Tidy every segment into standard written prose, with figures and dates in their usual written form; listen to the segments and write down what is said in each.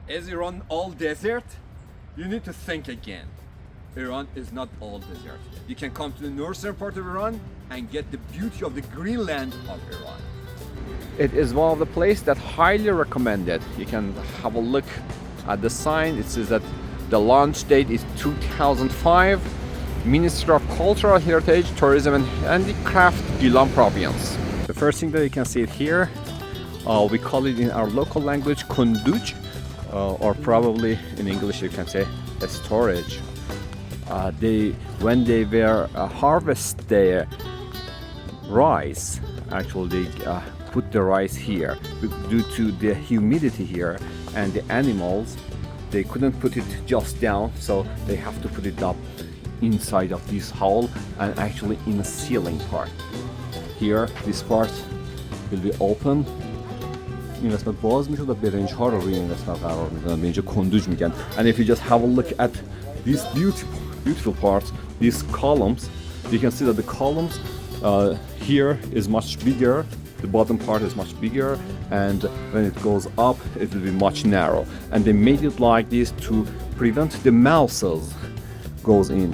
Is Iran all desert? You need to think again. Iran is not all desert. You can come to the northern part of Iran and get the beauty of the green land of Iran. It is one of the places that highly recommended. You can have a look at the sign. It says that the launch date is 2005. Ministry of Cultural Heritage, Tourism and Handicraft, GILAN Province. The first thing that you can see it here, we call it in our local language kunduj, or probably in English you can say a storage. When they were harvest their rice, actually they put the rice here due to the humidity here and the animals. They couldn't put it just down, so they have to put it up inside of this hole and actually in the ceiling part. Here, this part will be open. این قسمت باز میشه و برنج ها رو روی این قسمت قرار میدن. به اینجا کندوج میگن. And if you just have a look at these beautiful parts, these columns, you can see that the columns here is much bigger. The bottom part is much bigger, and when it goes up, it will be much narrow. And they made it like this to prevent the mouses goes in.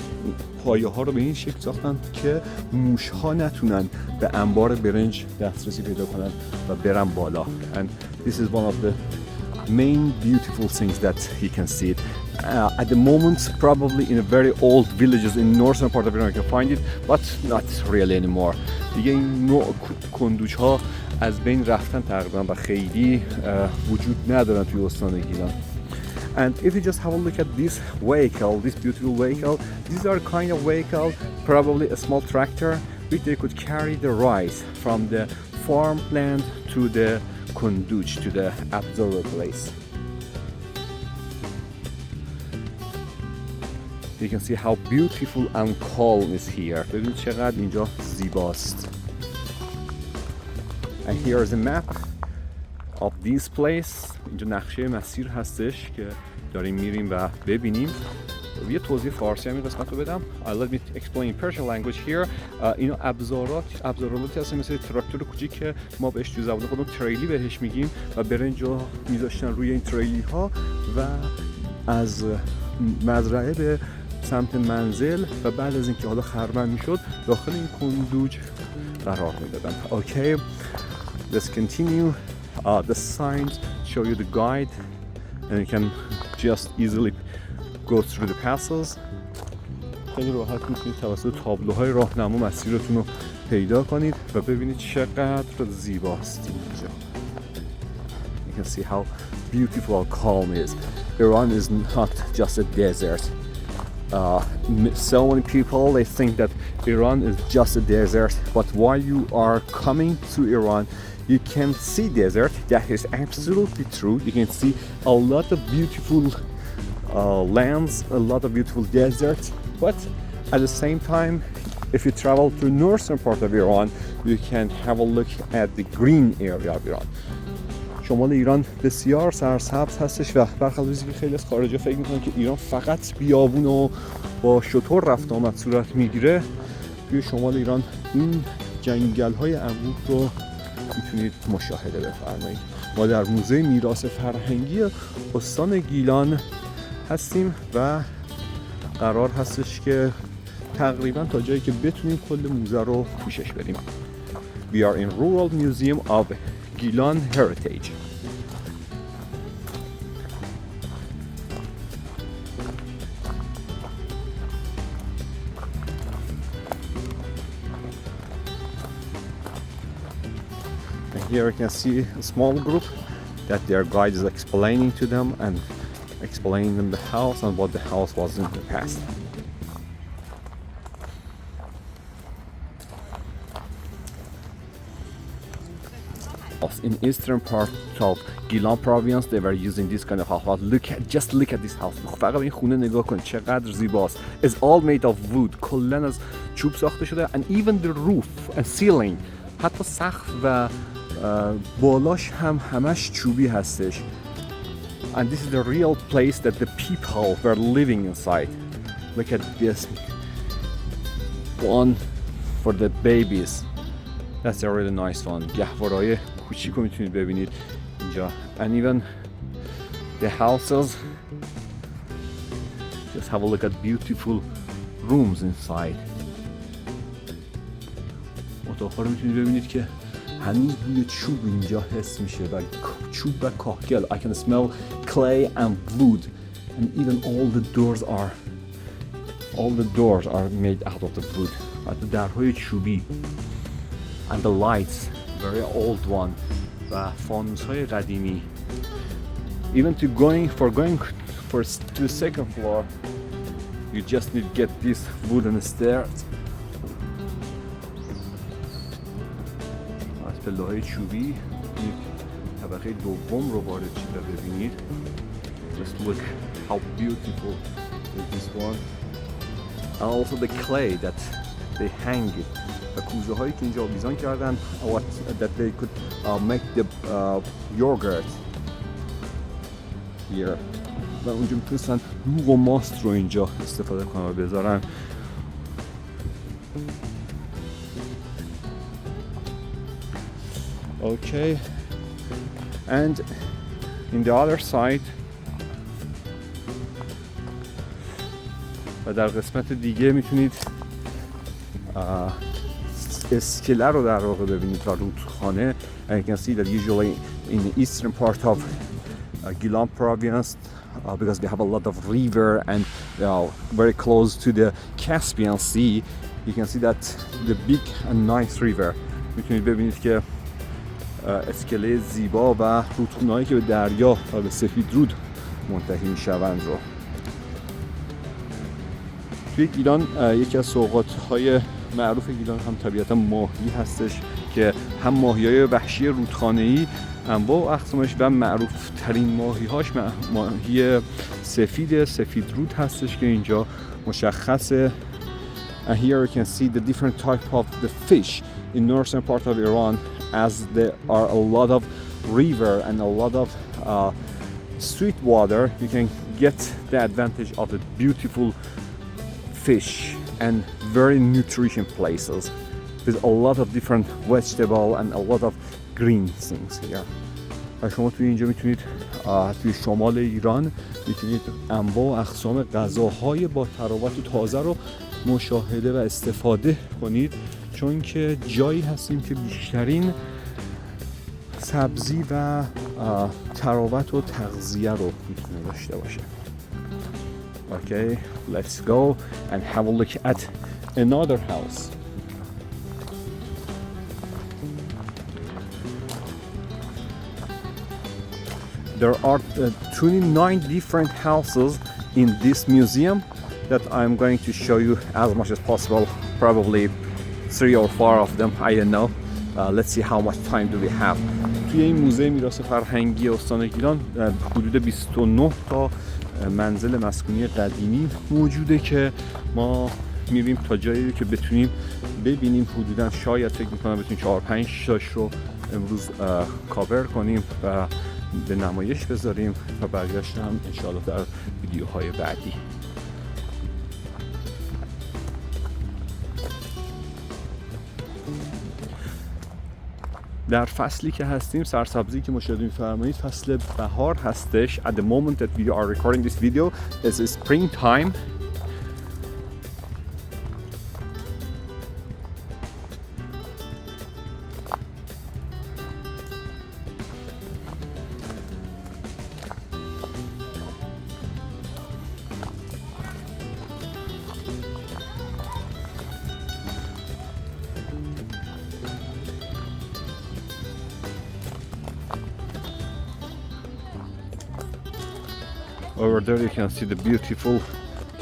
پایه ها رو به این شکل ساختن که موش ها نتونن به انبار برنج دسترسی پیدا کنن و برن بالا. And this is one of the main beautiful things that you can see it. At the moment, probably in a very old villages in northern part of Iran you can find it, but not really anymore. دیگه این نوع کندوچ ها از بین رفتن تقریبا و خیلی وجود ندارن توی استان گیلان. And if you just have a look at this vehicle, this beautiful vehicle, these are kind of vehicle, probably a small tractor, which they could carry the rice from the farmland to the kunduj, to the absorber place. You can see how beautiful and calm is here. ببینید چقدر اینجا زیباست. And here is a map of this place. اینجا نقشه مسیر هستش که داریم میریم و ببینیم. یه توضیح فارسی هم این قسمت رو بدم. Let me explain Persian language here. اینا ابزاراتی هستن مثل تراکتور کوچیک که ما بهش توی زبان خودمون تریلی بهش میگیم و برنج رو میذاشتن روی این تریلی ها و از مزرعه به سمت منزل و بعد از اینکه حالا خرمن میشد داخل این کندوج قرار میدادن. Okay, let's continue. The signs show you the guide and you can just easily go through the passes. خیلی راحت میتونید توسط تابلوهای راهنما مسیرتون رو پیدا کنید و ببینید چقدر زیباست اینجا. You can see how beautiful calm is. Iran is not just a desert. So many people they think that Iran is just a desert, but while you are coming to Iran you can see desert. That is absolutely true. You can see a lot of beautiful lands, a lot of beautiful deserts, but at the same time if you travel to northern part of Iran you can have a look at the green area of Iran. شمال ایران بسیار سرسبز هستش و برخلاف چیزی که خیلی از خارجی‌ها فکر می‌کنن که ایران فقط بیابون و با شتر رفت آمد صورت میگیره، توی شمال ایران این جنگل‌های عمیق رو میتونید مشاهده بفرمایید. ما در موزه میراث فرهنگی استان گیلان هستیم و قرار هستش که تقریبا تا جایی که بتونیم کل موزه رو پوشش بدیم. We are in Rural Museum of Gilan Heritage. And here you can see a small group that their guide is explaining to them and explaining them the house and what the house was in the past. In eastern part of Gilan Province they were using this kind of house. Just look at this house. فقط این خونه نگاه کنید چقدر زیباست. It's all made of wood. کلاً از چوب ساخته شده. And even the roof and ceiling, حتی سقف و بالاش هم همش چوبی هستش. And this is the real place that the people were living inside. Look at this one for the babies. That's a really nice one. گهوارهای کوچیک رو میتونید ببینید اینجا. And even the houses. Just have a look at beautiful rooms inside. اتاق‌ها رو میتونید ببینید که هنوز بوی چوب اینجا حس میشه و چوب و کاهگل. I can smell clay and wood and even all the doors are made out of the wood. حتی درهای چوبی and the lights very old one و فانوس‌های قدیمی. Even going to the second floor you just need to get these wooden stairs. از پله‌های چوبی طبقه دوم رو وارد شید و ببینید. Just look how beautiful is this one. And also the clay that they hang it. و کوزه هایی که اینجا آویزان کردن that they could make the yogurt here. و اونجا میتونستن روغ و ماست رو اینجا استفاده کنن و بذارن. Okay, and in the other side و در قسمت دیگه میتونید اسکله رو در واقع ببینید و رودخانه. And you can see that usually in the eastern part of GILAN Province because we have a lot of river and very close to the Caspian Sea, you can see that the big and nice river. میتونید ببینید که اسکله زیبا و رودخونه‌هایی که به دریا و به سفید رود منتهی میشوند رو. توی گیلان یکی از سوغات‌های معروف گیلان هم طبیعتا ماهی هستش که هم ماهی‌های وحشی رودخانه‌ای انواع و اقسامش و معروف ترین ماهی‌هاش ماهی سفید رود هستش که اینجا مشخصه. And here you can see the different type of the fish in northern part of Iran as there are a lot of river and a lot of sweet water. You can get the advantage of the beautiful fish and very nutrition places with a lot of different vegetable and a lot of green things here. و شما توی اینجا میتونید توی شمال ایران میتونید انواع و اقسام غذاهای با تراوت و تازه رو مشاهده و استفاده کنید چون که جایی هستیم که بیشترین سبزی و تراوت و تغذیه رو میتونه داشته باشه. Okay, let's go and have a look at another house. There are 29 different houses in this museum that I'm going to show you as much as possible. Probably 3 or 4 of them, I don't know. Let's see how much time do we have. توی این موزه میراث فرهنگی استان گیلان حدود 29 تا منزل مسکونی قدیمی موجوده که ما میریم تا جایی که بتونیم ببینیم. حدودا شاید فکر میکنم بتونیم 4-5 تاش رو امروز کاور کنیم و به نمایش بذاریم و بقیه‌اش هم انشاءالله در ویدیوهای بعدی. در فصلی که هستیم، سرسبزی که مشاهده می‌فرمایید فصل بهار هستش. At the moment that we are recording this video is springtime. Over there you can see the beautiful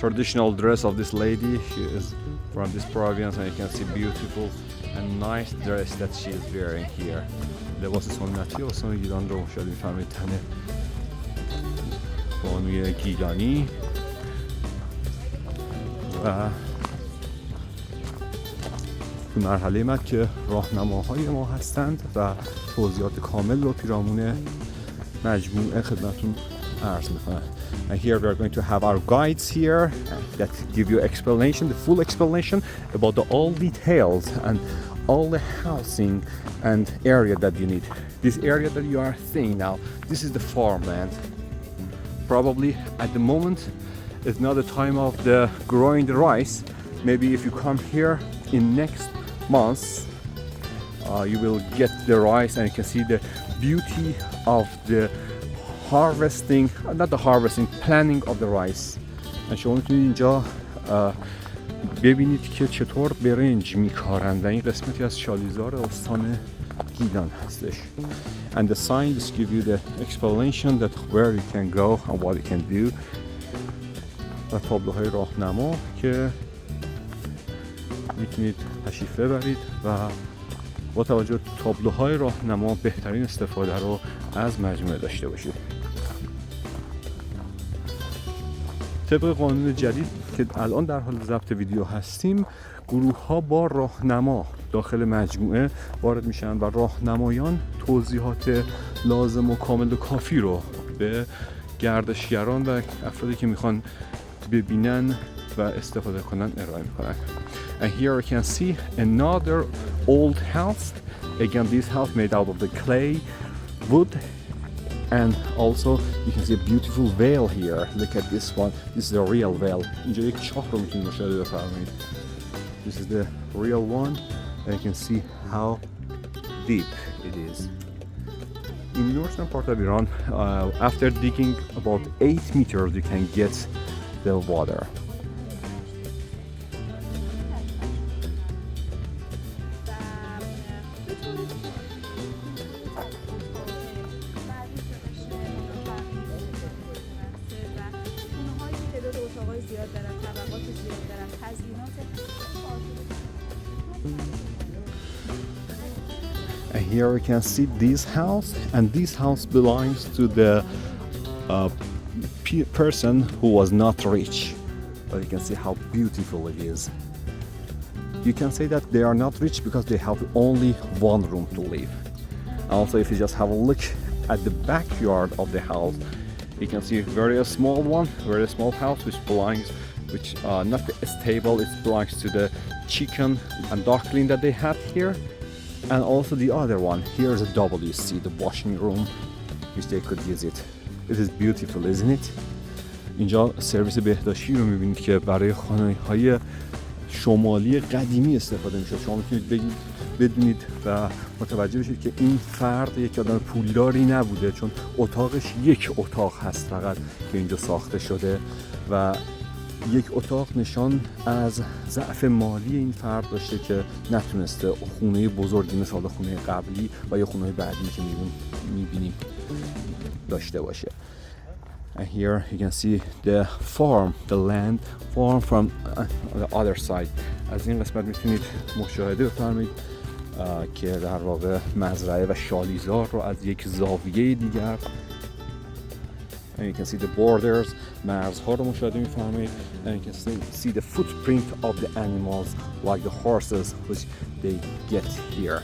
traditional dress of this lady. She is from this province and you can see beautiful and nice dress that she is wearing here. لباس سنتی استان گیلان رو شاید می‌فهمید تنه بانوی گیلانی و تو مرحله بعد که راهنماهای ما هستند و توضیحات کامل رو پیرامون مجموعه خدمتتون عرض می‌کنم. And here we are going to have our guides here that give you explanation, the full explanation about all details and all the housing and area that you need. This area that you are seeing now, this is the farmland. probably at the moment is not the time of the growing the rice. Maybe if you come here in next months, you will get the rice and you can see the beauty of the harvesting, not the harvesting, planting of the rice. و شما میتونید اینجا ببینید که چطور برنج میکارند و این قسمتی از شالیزار استان گیلان هستش. And the signs give you the explanation that where you can go and what you can do. و تابلوهای راهنما که میتونید تشریف ببرید و با توجه به تابلوهای راهنما بهترین استفاده رو از مجموعه داشته باشید. طبق قانون جدید که الان در حال ضبط ویدیو هستیم، گروه ها با راهنما داخل مجموعه وارد میشن و راهنمایان توضیحات لازم و کامل و کافی رو به گردشگران و افرادی که میخوان ببینن و استفاده کنن ارائه میکنن. And here you can see another old house. Again, this house made out of the clay, wood, and also you can see a beautiful veil here. Look at this one. This is the real veil. اینجا یک چاه رو میتونید مشاهده بفرمایید. This is the real one, and you can see how deep it is. In northern part of Iran, after digging about 8 meters, you can get the water. And here you can see this house, and this house belongs to the person who was not rich. But you can see how beautiful it is. You can say that they are not rich because they have only one room to live. Also, if you just have a look at the backyard of the house, you can see a very small one, very small house which belongs, not the stable, it belongs to the chicken and duckling that they had here. And also the other one, here's a WC, the washing room, which they could use it. It is beautiful, isn't it? اینجا سرویس بهداشتی رو میبینید که برای خانه‌های شمالی قدیمی استفاده میشه. شما میتونید بدونید و متوجه بشید که این فرد یک آدم پولداری نبوده، چون اتاقش یک اتاق هست فقط که اینجا ساخته شده و یک اتاق نشان از ضعف مالی این فرد داشته که نتونسته خونه بزرگی مثل خونه قبلی و یا خونه بعدی که میبینیم داشته باشه. And here you can see the farm, the land farm from the other side. از این قسمت میتونید مشاهده بفرمایید که در واقع مزرعه و شالیزار رو از یک زاویه دیگر. And you can see the borders, مرزها رو مشاهده می‌فرمایید. And you can see the footprint of the animals like the horses which they get here.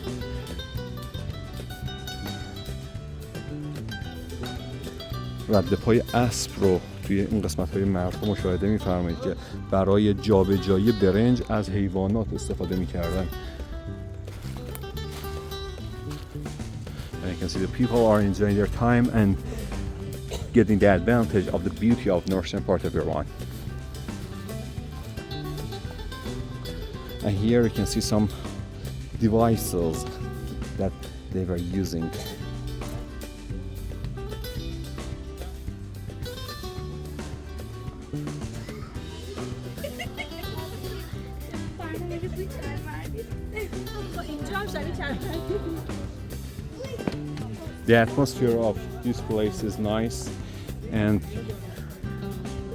رد پای اسب رو توی این قسمت‌های مرزها مشاهده می‌فرمایید که برای جابجایی برنج از حیوانات استفاده می‌کردن. And you can see the people are enjoying their time and getting the advantage of the beauty of northern part of Iran. And here you can see some devices that they were using. The atmosphere of this place is nice, and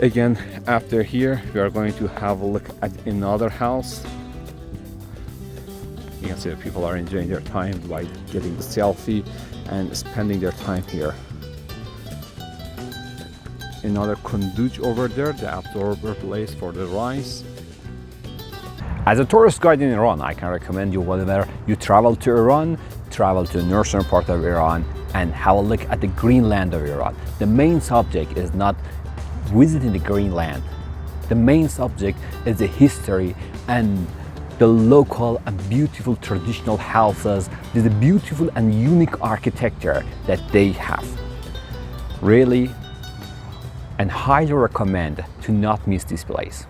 again after here we are going to have a look at another house. You can see that people are enjoying their time by getting the selfie and spending their time here. Another kunduj over there, the absorber place for the rice. As a tourist guide in Iran, I can recommend you whenever you travel to Iran, travel to the northern part of Iran and have a look at the Greenland of Iran. The main subject is not visiting the Greenland. The main subject is the history and the local and beautiful traditional houses, the beautiful and unique architecture that they have. Really, and highly recommend to not miss this place.